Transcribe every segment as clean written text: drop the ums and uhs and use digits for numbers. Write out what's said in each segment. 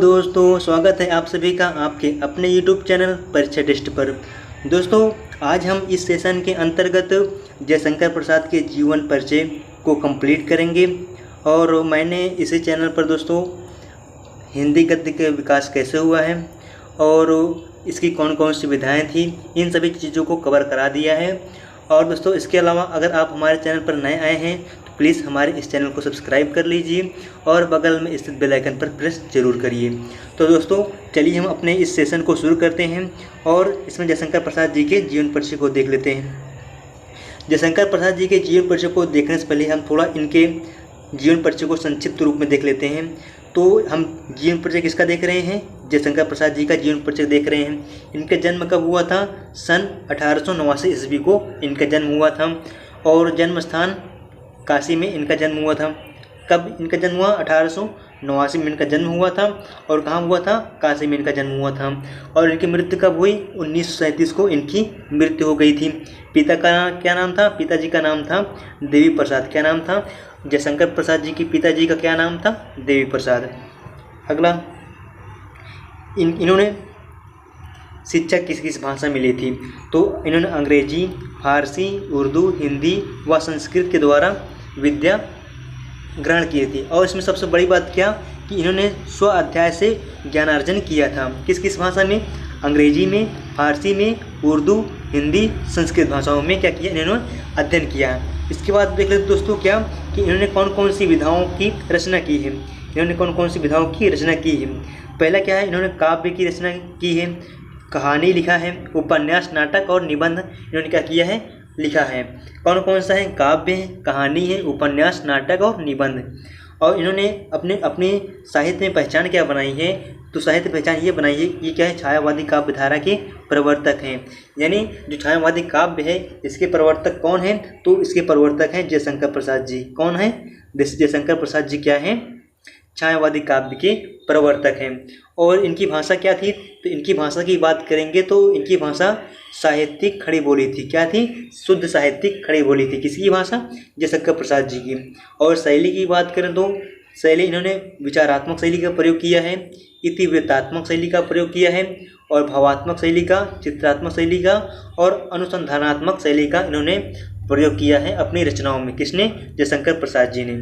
दोस्तों, स्वागत है आप सभी का आपके अपने YouTube चैनल परिचय टेस्ट पर। दोस्तों, आज हम इस सेशन के अंतर्गत जयशंकर प्रसाद के जीवन परिचय को कंप्लीट करेंगे और मैंने इसी चैनल पर दोस्तों हिंदी गद्य का विकास कैसे हुआ है और इसकी कौन कौन सी विधाएँ थी, इन सभी चीज़ों को कवर करा दिया है। और दोस्तों, इसके अलावा अगर आप हमारे चैनल पर नए आए हैं तो प्लीज़ हमारे इस चैनल को सब्सक्राइब कर लीजिए और बगल में स्थित बेल आइकन पर प्रेस जरूर करिए। तो दोस्तों, चलिए हम अपने इस सेशन को शुरू करते हैं और इसमें जयशंकर प्रसाद जी के जीवन परिचय को देख लेते हैं। जयशंकर प्रसाद जी के जीवन परिचय को देखने से पहले हम थोड़ा इनके जीवन परिचय को संक्षिप्त रूप में देख लेते हैं। तो हम जीवन परिचय किसका देख रहे हैं? जयशंकर प्रसाद जी का जीवन परिचय देख रहे हैं। इनका जन्म कब हुआ था? सन 1889 ईस्वी को इनका जन्म हुआ था और जन्म स्थान काशी में इनका जन्म हुआ था। कब इनका जन्म हुआ? 1889 में इनका जन्म हुआ था और कहाँ हुआ था? काशी में इनका जन्म हुआ था। और इनकी मृत्यु कब हुई? 1937 को इनकी मृत्यु हो गई थी। पिता का क्या नाम था? पिताजी का नाम था देवी प्रसाद। क्या नाम था? जयशंकर प्रसाद जी के पिताजी का क्या नाम था? देवी प्रसाद। अगला, इन्होंने शिक्षा किस किस भाषा में ली थी? तो इन्होंने अंग्रेजी, फारसी, उर्दू, हिंदी व संस्कृत के द्वारा विद्या ग्रहण की थी। और इसमें सबसे बड़ी बात क्या कि इन्होंने स्व अध्याय से ज्ञानार्जन किया था। किस किस भाषा में? अंग्रेजी में, फारसी में, उर्दू, हिंदी, संस्कृत भाषाओं में क्या किया? इन्होंने अध्ययन किया। इसके बाद देख लेते दोस्तों क्या कि इन्होंने कौन कौन सी विधाओं की रचना की है। इन्होंने कौन कौन सी विधाओं की रचना की है? पहला क्या है? इन्होंने काव्य की रचना की है, कहानी लिखा है, उपन्यास, नाटक और निबंध इन्होंने क्या किया है? लिखा है। कौन कौन सा है? काव्य है, कहानी है, उपन्यास, नाटक और निबंध। और इन्होंने अपने साहित्य में पहचान क्या बनाई है? तो साहित्य पहचान ये बनाई है, ये क्या है? छायावादी काव्य धारा के प्रवर्तक हैं। यानी जो छायावादी काव्य है इसके प्रवर्तक कौन हैं? तो इसके प्रवर्तक हैं जयशंकर प्रसाद जी। कौन है? जयशंकर प्रसाद जी क्या हैं? छायावादी काव्य के प्रवर्तक हैं। और इनकी भाषा क्या थी? तो इनकी भाषा की बात करेंगे तो इनकी भाषा साहित्यिक खड़ी बोली थी। क्या थी? शुद्ध साहित्यिक खड़ी बोली थी। किसकी भाषा? जयशंकर प्रसाद जी की। और शैली की बात करें तो शैली इन्होंने विचारात्मक शैली का प्रयोग किया है, इतिवृत्तात्मक शैली का प्रयोग किया है और भावात्मक शैली का, चित्रात्मक शैली का और अनुसंधानात्मक शैली का इन्होंने प्रयोग किया है अपनी रचनाओं में। किसने? जयशंकर प्रसाद जी ने।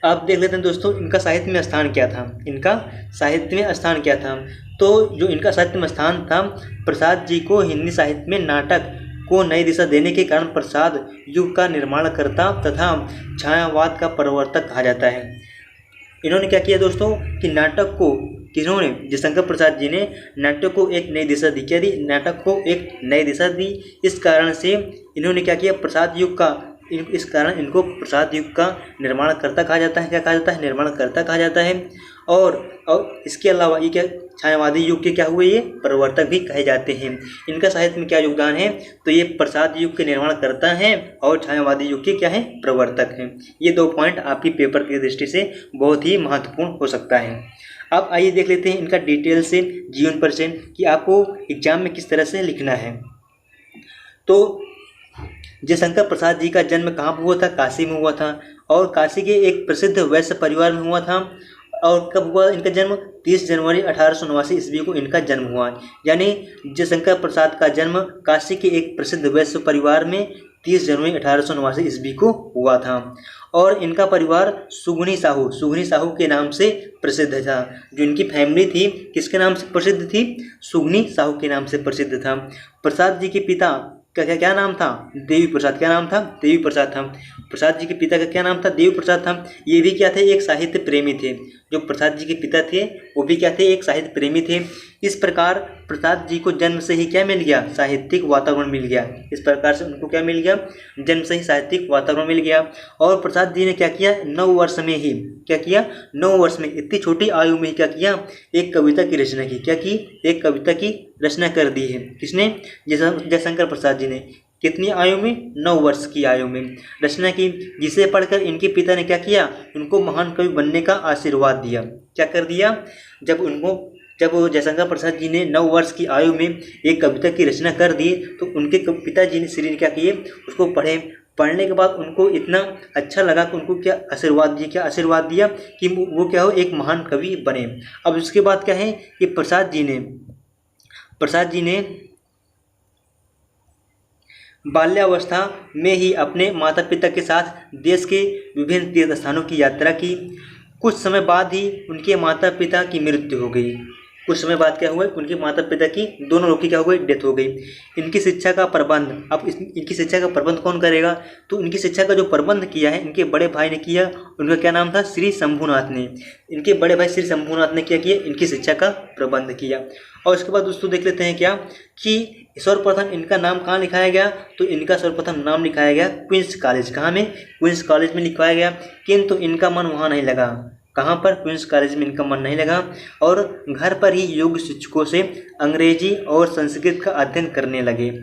आप देख लेते हैं दोस्तों, इनका साहित्य में स्थान क्या था? इनका साहित्य में स्थान क्या था? तो जो इनका साहित्य में स्थान था, प्रसाद जी को हिंदी साहित्य में नाटक को नई दिशा देने के कारण प्रसाद युग का निर्माणकर्ता तथा छायावाद का प्रवर्तक कहा जाता है। इन्होंने क्या किया दोस्तों कि नाटक को, किन्होंने? जयशंकर प्रसाद जी ने नाटक को एक नई दिशा दी। क्या दी? नाटक को एक नई दिशा दी। इस कारण से इन्होंने क्या किया? प्रसाद युग का, इस कारण इनको प्रसाद युग का निर्माणकर्ता कहा जाता है। क्या कहा जाता है? निर्माणकर्ता कहा जाता है। और इसके अलावा ये क्या? छायावादी युग के क्या हुए? ये प्रवर्तक भी कहे जाते हैं। इनका साहित्य में क्या योगदान है? तो ये प्रसाद युग के निर्माणकर्ता हैं और छायावादी युग के क्या है? प्रवर्तक हैं। ये दो पॉइंट आपकी पेपर की दृष्टि से बहुत ही महत्वपूर्ण हो सकता है। अब आइए देख लेते हैं इनका डिटेल से जीवन परिचय कि आपको एग्जाम में किस तरह से लिखना है। तो जयशंकर प्रसाद जी का जन्म कहाँ पर हुआ था? काशी में हुआ था और काशी के एक प्रसिद्ध वैश्य परिवार में हुआ था। और कब हुआ इनका जन्म? 30 जनवरी 1889 ईस्वी को इनका जन्म हुआ। यानी जयशंकर प्रसाद का जन्म काशी के एक प्रसिद्ध वैश्य परिवार में 30 जनवरी 1889 ईस्वी को हुआ था। और इनका परिवार सुगनी साहू के नाम से प्रसिद्ध था। जो इनकी फैमिली थी किसके नाम से प्रसिद्ध थी? सुगनी साहू के नाम से प्रसिद्ध था। प्रसाद जी के पिता का क्या नाम था? देवी प्रसाद। क्या नाम था? देवी प्रसाद था। प्रसाद जी के पिता का क्या नाम था? देवी प्रसाद था। ये भी क्या थे? एक साहित्य प्रेमी थे। जो प्रसाद जी के पिता थे वो भी क्या थे? एक साहित्य प्रेमी थे। इस प्रकार प्रसाद जी को जन्म से ही क्या मिल गया? साहित्यिक वातावरण मिल गया। इस प्रकार से उनको क्या मिल गया? जन्म से ही साहित्यिक वातावरण मिल गया। और प्रसाद जी ने क्या किया? 9 वर्ष में ही क्या किया? 9 वर्ष में, इतनी छोटी आयु में ही क्या किया? एक कविता की रचना की। क्या की? एक कविता की रचना कर दी है। किसने? जयशंकर प्रसाद जी ने। कितनी आयु में? 9 वर्ष की आयु में रचना की, जिसे पढ़कर इनके पिता ने क्या किया? उनको महान कवि बनने का आशीर्वाद दिया। क्या कर दिया? जब जयशंकर प्रसाद जी ने 9 वर्ष की आयु में एक कविता की रचना कर दी तो उनके पिताजी ने श्री ने क्या किए? उसको पढ़ने के बाद उनको इतना अच्छा लगा कि उनको क्या आशीर्वाद दिया कि वो क्या हो, एक महान कवि बने। अब उसके बाद क्या है कि प्रसाद जी ने बाल्यावस्था में ही अपने माता पिता के साथ देश के विभिन्न तीर्थ स्थानों की यात्रा की। कुछ समय बाद ही उनके माता पिता की मृत्यु हो गई। कुछ समय बाद क्या हुआ, उनके माता पिता की दोनों लोग की क्या हो गई, डेथ हो गई। इनकी शिक्षा का प्रबंध, अब इनकी शिक्षा का प्रबंध कौन करेगा, तो इनकी शिक्षा का जो प्रबंध किया है इनके बड़े भाई ने किया। उनका क्या नाम था, श्री शंभुनाथ ने। इनके बड़े भाई श्री शंभुनाथ ने क्या किया, इनकी शिक्षा का प्रबंध किया। और उसके बाद दोस्तों देख लेते हैं क्या कि सर्वप्रथम इनका नाम कहाँ लिखाया गया, तो इनका सर्वप्रथम नाम लिखाया गया क्वींस कॉलेज। कहाँ में, क्वींस कॉलेज में लिखवाया गया। किंतु इनका मन वहाँ नहीं लगा। कहाँ पर, क्वींस कॉलेज में इनका मन नहीं लगा और घर पर ही योग्य शिक्षकों से अंग्रेजी और संस्कृत का अध्ययन करने लगे।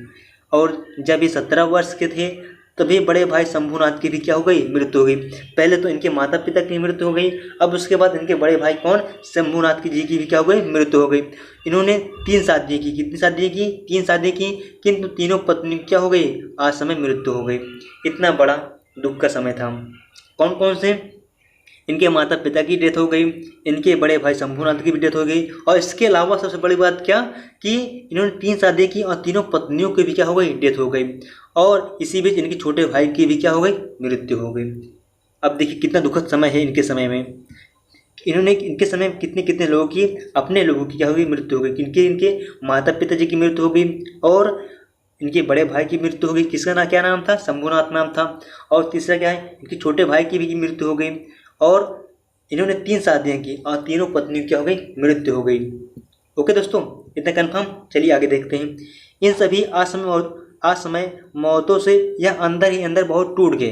और जब ये 17 वर्ष के थे तभी बड़े भाई शंभुनाथ की भी क्या हो गई, मृत्यु हो गई। पहले तो इनके माता पिता की मृत्यु हो गई, अब उसके बाद इनके बड़े भाई कौन, शंभुनाथ की जी की भी क्या हो गई, मृत्यु हो गई। इन्होंने 3 शादियाँ की। कितनी शादियाँ की, 3 शादियाँ की, किंतु तीनों पत्नी क्या हो गई, आज समय मृत्यु हो गई। इतना बड़ा दुख का समय था। कौन कौन से, इनके माता पिता की डेथ हो गई, इनके बड़े भाई शंभुनाथ की भी डेथ हो गई, और इसके अलावा सबसे बड़ी बात क्या कि इन्होंने 3 शादी की और तीनों पत्नियों की भी क्या हो गई, डेथ हो गई। और इसी बीच इनके छोटे भाई की भी क्या हो गई, मृत्यु हो गई। अब देखिए कितना दुखद समय है इनके समय में। इनके समय में कितने कितने लोगों की, अपने लोगों की क्या हो गई, मृत्यु हो गई। इनके माता पिताजी की मृत्यु हो गई और इनके बड़े भाई की मृत्यु हो गई। किसका ना क्या नाम था, शंभुनाथ नाम था। और तीसरा क्या है, इनके छोटे भाई की भी मृत्यु हो गई। और इन्होंने 3 शादियाँ की और तीनों पत्नियों क्या हो गई, मृत्यु हो गई। ओके दोस्तों, इतना कन्फर्म। चलिए आगे देखते हैं। इन सभी असमय मौतों से यह अंदर ही अंदर बहुत टूट गए।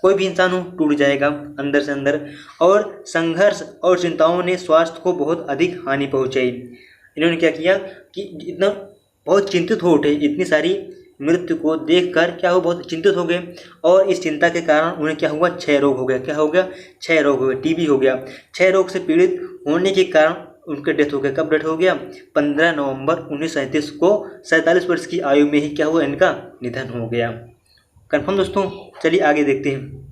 कोई भी इंसान हो टूट जाएगा अंदर से अंदर। और संघर्ष और चिंताओं ने स्वास्थ्य को बहुत अधिक हानि पहुंचाई। इन्होंने क्या किया कि इतना बहुत चिंतित हो उठे, इतनी सारी मृत्यु को देखकर क्या हो, बहुत चिंतित हो गए। और इस चिंता के कारण उन्हें क्या हुआ, क्षय रोग हो गया। क्या हो गया, क्षय रोग हो गया, टीबी हो गया। क्षय रोग से पीड़ित होने के कारण उनका डेथ हो गया। कब डेथ हो गया, 15 नवंबर 1937 को 47 वर्ष की आयु में ही क्या हुआ, इनका निधन हो गया। कन्फर्म दोस्तों। चलिए आगे देखते हैं।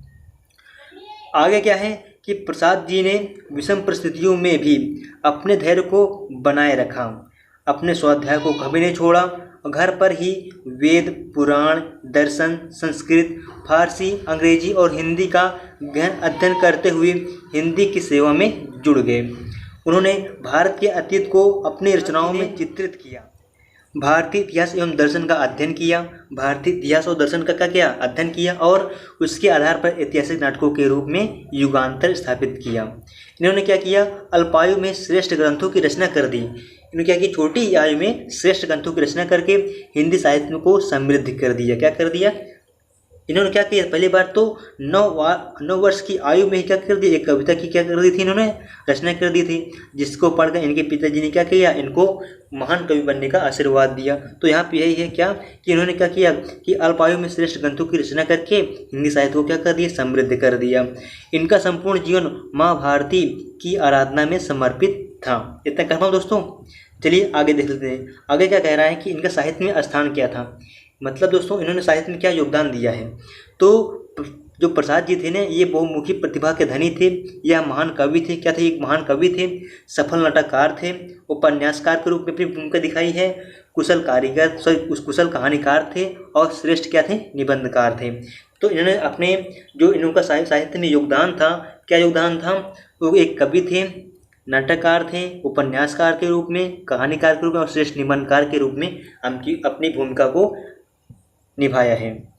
आगे क्या है कि प्रसाद जी ने विषम परिस्थितियों में भी अपने धैर्य को बनाए रखा। अपने स्वाध्याय को कभी नहीं छोड़ा। घर पर ही वेद, पुराण, दर्शन, संस्कृत, फारसी, अंग्रेजी और हिंदी का गहन अध्ययन करते हुए हिंदी की सेवा में जुड़ गए। उन्होंने भारत के अतीत को अपनी रचनाओं में चित्रित किया। भारतीय इतिहास एवं दर्शन का अध्ययन किया। भारतीय इतिहास और दर्शन का क्या किया, अध्ययन किया और उसके आधार पर ऐतिहासिक नाटकों के रूप में युगांतर स्थापित किया। इन्होंने क्या किया, अल्पायु में श्रेष्ठ ग्रंथों की रचना कर दी। इन्होंने क्या कि छोटी आयु में श्रेष्ठ ग्रंथों की रचना करके हिंदी साहित्य को समृद्ध कर दिया। क्या कर दिया, इन्होंने क्या किया, पहली बार तो 9 वर्ष की आयु में ही क्या कर दी, एक कविता की क्या कर दी थी, इन्होंने रचना कर दी थी, जिसको पढ़कर इनके पिताजी ने क्या किया, इनको महान कवि बनने का आशीर्वाद दिया। तो यहाँ पे यही है क्या कि इन्होंने क्या किया कि अल्पायु में श्रेष्ठ ग्रंथों की रचना करके हिंदी साहित्य को क्या कर दिया, समृद्ध कर दिया। इनका संपूर्ण जीवन माँ भारती की आराधना में समर्पित था। इतना कहना दोस्तों। चलिए आगे देख लेते हैं। आगे क्या कह रहा है कि इनका साहित्य में स्थान क्या था। मतलब दोस्तों इन्होंने साहित्य में क्या योगदान दिया है। तो जो प्रसाद जी थे ना, ये बहुमुखी प्रतिभा के धनी थे। यह महान कवि थे। क्या थे, एक महान कवि थे, सफल नाटककार थे, उपन्यासकार के रूप में अपनी भूमिका दिखाई है, कुशल कुशल कहानीकार थे और श्रेष्ठ क्या थे, निबंधकार थे। तो इन्होंने अपने जो इनका साहित्य में योगदान था, क्या योगदान था, वो एक कवि थे, नाटककार थे, उपन्यासकार के रूप में, कहानीकार के रूप में और श्रेष्ठ निबंधकार के रूप में अपनी भूमिका को निभाया है।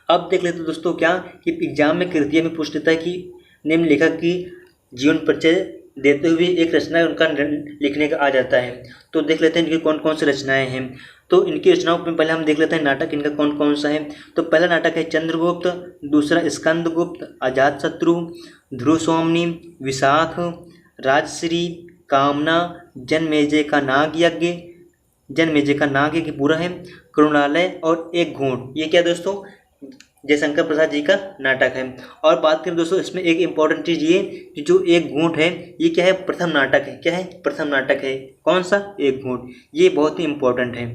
अब देख लेते दोस्तों क्या कि एग्जाम में कृतियाँ में पूछ लेता है कि निम्न लेखक की जीवन परिचय देते हुए एक रचना उनका लिखने का आ जाता है। तो देख लेते हैं इनकी कौन कौन सी रचनाएं हैं। तो इनकी रचनाओं में पहले हम देख लेते हैं नाटक इनका कौन कौन सा है। तो पहला नाटक है चंद्रगुप्त, दूसरा स्कंदगुप्त, अजातशत्रु, ध्रुवस्वामिनी, विशाख, राजश्री, कामना, जन्मेजय का नाग यज्ञ पूरा है, करुणालय और एक घूंट। ये क्या दोस्तों, जयशंकर प्रसाद जी का नाटक है। और बात करें दोस्तों इसमें एक इम्पॉर्टेंट चीज़ ये कि जो एक घूंट है ये क्या है, प्रथम नाटक है। क्या है, प्रथम नाटक है। कौन सा, एक घूंट। ये बहुत ही इम्पोर्टेंट है।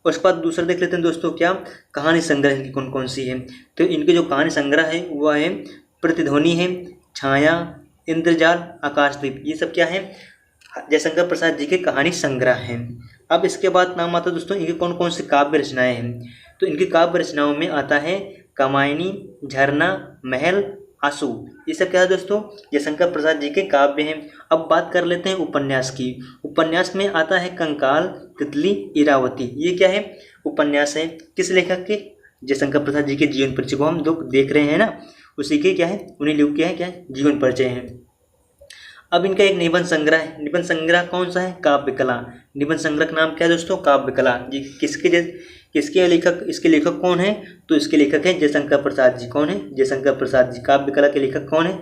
उसके बाद दूसरा देख लेते हैं दोस्तों, क्या कहानी संग्रह इनकी कौन कौन सी है। तो इनके जो कहानी संग्रह है वह है प्रतिध्वनि है, छाया, इंद्रजाल, आकाशदीप, ये सब क्या है जयशंकर प्रसाद जी के कहानी संग्रह हैं। अब इसके बाद नाम आता है दोस्तों इनकी कौन कौन सी काव्य रचनाएं हैं। तो इनकी काव्य रचनाओं में आता है कामायनी, झरना, महल, आंसू, ये सब क्या है दोस्तों जयशंकर प्रसाद जी के काव्य हैं। अब बात कर लेते हैं उपन्यास की। उपन्यास में आता है कंकाल, तितली, इरावती, ये क्या है उपन्यास है, किस लेखक के, जयशंकर प्रसाद जी के जीवन परिचय को हम लोग देख रहे हैं ना, उसी के क्या है उन्हीं लोग क्या है क्या जीवन परिचय है। अब इनका एक निबंध संग्रह है। निबंध संग्रह कौन सा है, काव्य कला। निबंध संग्रह का नाम क्या है दोस्तों, काव्य कला जी। किसके लेखक, इसके लेखक कौन है, तो इसके लेखक है जयशंकर प्रसाद जी। कौन है, जयशंकर प्रसाद जी। काव्य कला के लेखक कौन है,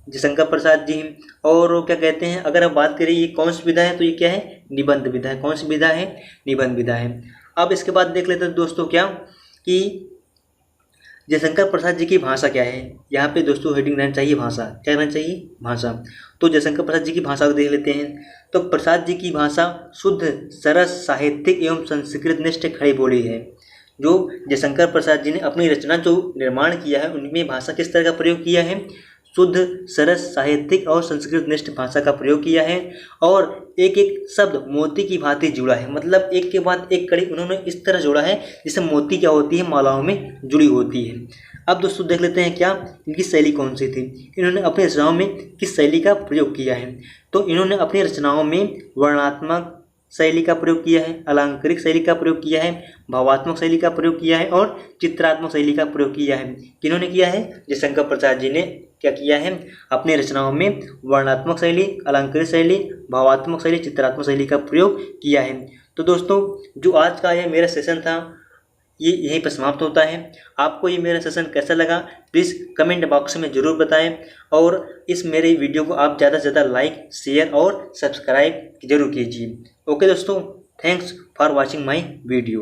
जयशंकर प्रसाद जी। और क्या कहते हैं, अगर आप बात करें ये कौन सी विधा है, तो ये क्या है निबंध विधा है। कौन सी विधा है, निबंध विधा है। अब इसके बाद देख लेते हैं दोस्तों क्या कि जयशंकर प्रसाद जी की भाषा क्या है। यहाँ पे दोस्तों हेडिंग रहना चाहिए भाषा, क्या रहना चाहिए भाषा। तो जयशंकर प्रसाद जी की भाषा को देख लेते हैं। तो प्रसाद जी की भाषा शुद्ध, सरस, साहित्यिक एवं संस्कृत निष्ठ खड़ी बोली है। जो जयशंकर प्रसाद जी ने अपनी रचना जो निर्माण किया है उनमें भाषा किस तरह का प्रयोग किया है, शुद्ध, सरस, साहित्यिक और संस्कृत निष्ठ भाषा का प्रयोग किया है। और एक एक शब्द मोती की भांति जुड़ा है, मतलब एक के बाद एक कड़ी उन्होंने इस तरह जोड़ा है जैसे मोती क्या होती है मालाओं में जुड़ी होती है। अब दोस्तों देख लेते हैं क्या इनकी शैली कौन सी थी, इन्होंने अपनी रचनाओं में किस शैली का प्रयोग किया है। तो इन्होंने अपनी रचनाओं में वर्णनात्मक शैली का प्रयोग किया है, अलंकारिक शैली का प्रयोग किया है, भावात्मक शैली का प्रयोग किया है और चित्रात्मक शैली का प्रयोग किया है। किन्होंने किया है, जयशंकर प्रसाद जी ने क्या किया है, अपनी रचनाओं में वर्णनात्मक शैली, अलंकारिक शैली, भावात्मक शैली, चित्रात्मक शैली का प्रयोग किया है। तो दोस्तों जो आज का यह मेरा सेशन था ये यहीं पर समाप्त होता है। आपको ये मेरा सेशन कैसा लगा प्लीज़ कमेंट बॉक्स में ज़रूर बताएं और इस मेरे वीडियो को आप ज़्यादा से ज़्यादा लाइक, शेयर और सब्सक्राइब जरूर कीजिए। ओके दोस्तों, thanks for watching my video.